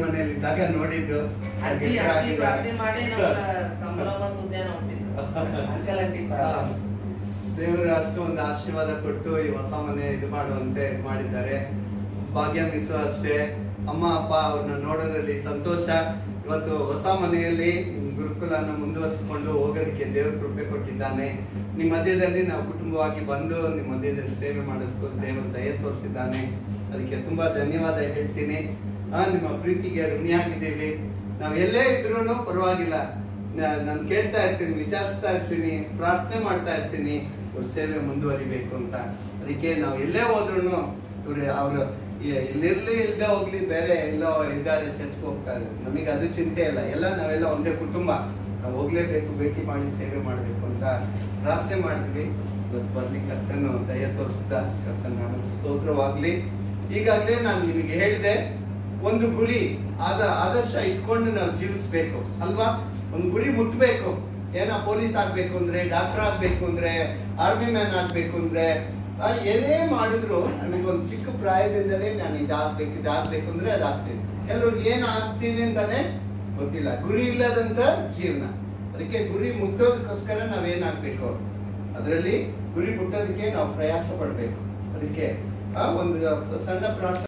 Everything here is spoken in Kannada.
ಮನೆಯಲ್ಲಿದ್ದಾಗ ನೋಡಿದ್ದು ದೇವರು ಅಷ್ಟೊಂದು ಆಶೀರ್ವಾದ ಕೊಟ್ಟು ಈ ಹೊಸ ಮನೆ ಇದು ಮಾಡುವಂತೆ ಮಾಡಿದ್ದಾರೆ. ಭಾಗ್ಯ ಮಿಸು ಅಷ್ಟೇ, ಅಮ್ಮ ಅಪ್ಪ ಅವ್ರನ್ನ ನೋಡೋದ್ರಲ್ಲಿ ಸಂತೋಷ. ಇವತ್ತು ಹೊಸ ಮನೆಯಲ್ಲಿ ಗುರುಕುಲನ ಮುಂದುವರಿಸಿಕೊಂಡು ಹೋಗೋದಕ್ಕೆ ದೇವ್ರ ಕೃಪೆ ಕೊಟ್ಟಿದ್ದಾನೆ. ನಿಮ್ಮ ಮಧ್ಯದಲ್ಲಿ ನಾವು ಕುಟುಂಬವಾಗಿ ಬಂದು ನಿಮ್ಮ ಮಧ್ಯದಲ್ಲಿ ಸೇವೆ ಮಾಡೋದಕ್ಕೂ ದೇವರು ದಯೆ ತೋರಿಸಿದ್ದಾನೆ. ಅದಕ್ಕೆ ತುಂಬಾ ಧನ್ಯವಾದ ಹೇಳ್ತೀನಿ. ನಿಮ್ಮ ಪ್ರೀತಿಗೆ ಋಣಿಯಾಗಿದ್ದೀವಿ. ನಾವು ಎಲ್ಲೇ ಇದ್ರೂ ಪರವಾಗಿಲ್ಲ, ನಾನು ಕೇಳ್ತಾ ಇರ್ತೀನಿ, ವಿಚಾರಿಸ್ತಾ ಇರ್ತೀನಿ, ಪ್ರಾರ್ಥನೆ ಮಾಡ್ತಾ ಇರ್ತೀನಿ ಅವ್ರ ಸೇವೆ ಮುಂದುವರಿಬೇಕು ಅಂತ. ಅದಕ್ಕೆ ನಾವು ಎಲ್ಲೇ ಹೋದ್ರು ಅವ್ರು ಇಲ್ಲಿರ್ಲಿ ಇಲ್ದೇ ಹೋಗ್ಲಿ, ಬೇರೆ ಎಲ್ಲೋ ಇದ್ದಾರೆ ಚರ್ಚ್ಗೆ ಹೋಗ್ತಾ ಇದ್ದಾರೆ, ನಮಗೆ ಅದು ಚಿಂತೆ ಇಲ್ಲ. ನಾವೆಲ್ಲ ಒಂದೇ ಕುಟುಂಬ, ನಾವು ಹೋಗ್ಲೇಬೇಕು, ಭೇಟಿ ಮಾಡಿ ಸೇವೆ ಮಾಡಬೇಕು ಅಂತ ಪ್ರಾರ್ಥನೆ ಮಾಡಿದ್ವಿ. ಇವತ್ತು ಬರ್ಲಿ ಕರ್ತನು ದಯ ತೋರಿಸಿದ ಕರ್ತನ ಸ್ತೋತ್ರವಾಗ್ಲಿ. ಈಗಾಗಲೇ ನಾನು ನಿಮಗೆ ಹೇಳಿದೆ, ಒಂದು ಗುರಿ ಆದರ್ಶ ಇಟ್ಕೊಂಡು ನಾವು ಜೀವಿಸ್ಬೇಕು ಅಲ್ವಾ. ಒಂದು ಗುರಿ ಮುಟ್ಬೇಕು. ಪೊಲೀಸ್ ಆಗ್ಬೇಕು ಅಂದ್ರೆ, ಡಾಕ್ಟರ್ ಆಗ್ಬೇಕು ಅಂದ್ರೆ, ಆರ್ಮಿ ಮ್ಯಾನ್ ಆಗ್ಬೇಕು ಅಂದ್ರೆ, ಏನೇ ಮಾಡಿದ್ರು ನಮಗೊಂದು ಚಿಕ್ಕ ಪ್ರಾಯದಿಂದಲೇ ನಾನು ಇದಾಗ್ಬೇಕು ಅಂದ್ರೆ ಅದಾಗ್ತೀನಿ. ಕೆಲವ್ರಿಗೆ ಏನ್ ಆಗ್ತೀವಿ ಅಂತಾನೆ ಗೊತ್ತಿಲ್ಲ. ಗುರಿ ಇಲ್ಲದಂತ ಜೀವನ. ಅದಕ್ಕೆ ಗುರಿ ಮುಟ್ಟೋದಕ್ಕೋಸ್ಕರ ನಾವೇನಾಗ್ಬೇಕು, ಅದರಲ್ಲಿ ಗುರಿ ಮುಟ್ಟೋದಕ್ಕೆ ನಾವು ಪ್ರಯಾಸ ಪಡ್ಬೇಕು. ಅದಕ್ಕೆ ಒಂದು ಸಣ್ಣ ಪ್ರಾರ್ಥನೆ